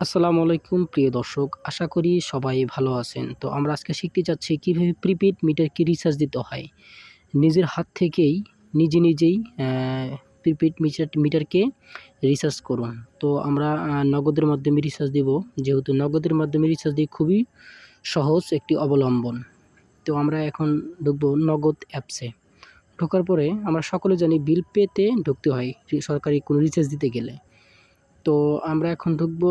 আসসালামু আলাইকুম প্রিয় দর্শক, আশা করি সবাই ভালো আছেন। তো আমরা আজকে শিখতে চাচ্ছি কিভাবে প্রিপেইড মিটারকে রিচার্জ দিতে হয়। নিজের হাত থেকেই নিজেই প্রিপেইড মিটারকে রিচার্জ করুন। তো আমরা নগদের মাধ্যমে রিচার্জ দিব। যেহেতু নগদের মাধ্যমে রিচার্জ দিয়ে খুবই সহজ একটি অবলম্বন। তো আমরা এখন ঢুকবো নগদ অ্যাপসে। ঢোকার পরে আমরা সকলে জানি বিল পেতে ঢুকতে হয় সরকারি কোনো রিচার্জ দিতে গেলে। তো আমরা এখন ঢুকবো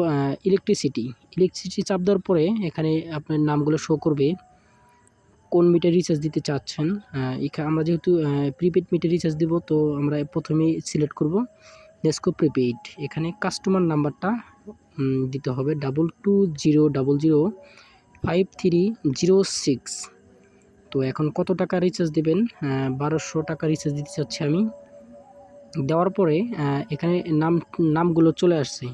ইলেকট্রিসিটি চাপ দেওয়ার পরে এখানে আপনার নামগুলো শো করবে। কোন মিটার রিচার্জ দিতে চাচ্ছেন। আমরা যেহেতু প্রিপেইড মিটার রিচার্জ দিব, তো আমরা প্রথমেই সিলেক্ট করব নেস্কো প্রিপেইড। এখানে কাস্টমার নাম্বারটা দিতে হবে 2200005306। তো এখন কত টাকা রিচার্জ দেবেন? 1200 টাকা রিচার্জ দিতে চাচ্ছি আমি। দেওয়ার পরে এখানে নামগুলো চলে আসছে।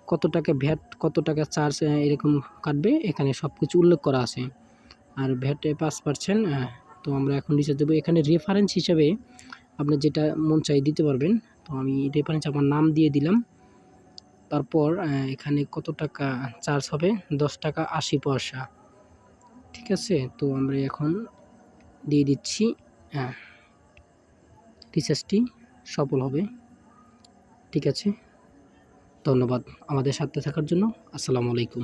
কত টাকা ভ্যাট, কত টাকা চার্জ এরকম কাটবে, এখানে সব কিছু উল্লেখ করা আছে। আর ভ্যাটে 5%। তো আমরা এখন রিচার্জ দেবো। এখানে রেফারেন্স হিসাবে আপনার যেটা মন চাই দিতে পারবেন। তো আমি রেফারেন্স আমার নাম দিয়ে দিলাম। তারপর এখানে কত টাকা চার্জ হবে? 10 টাকা 80 পয়সা। ঠিক আছে, তো আমরা এখন দিয়ে দিচ্ছি। রিচার্জটি সফল হবে। ঠিক আছে, ধন্যবাদ আমাদের সাথে থাকার জন্য। আসসালামু আলাইকুম।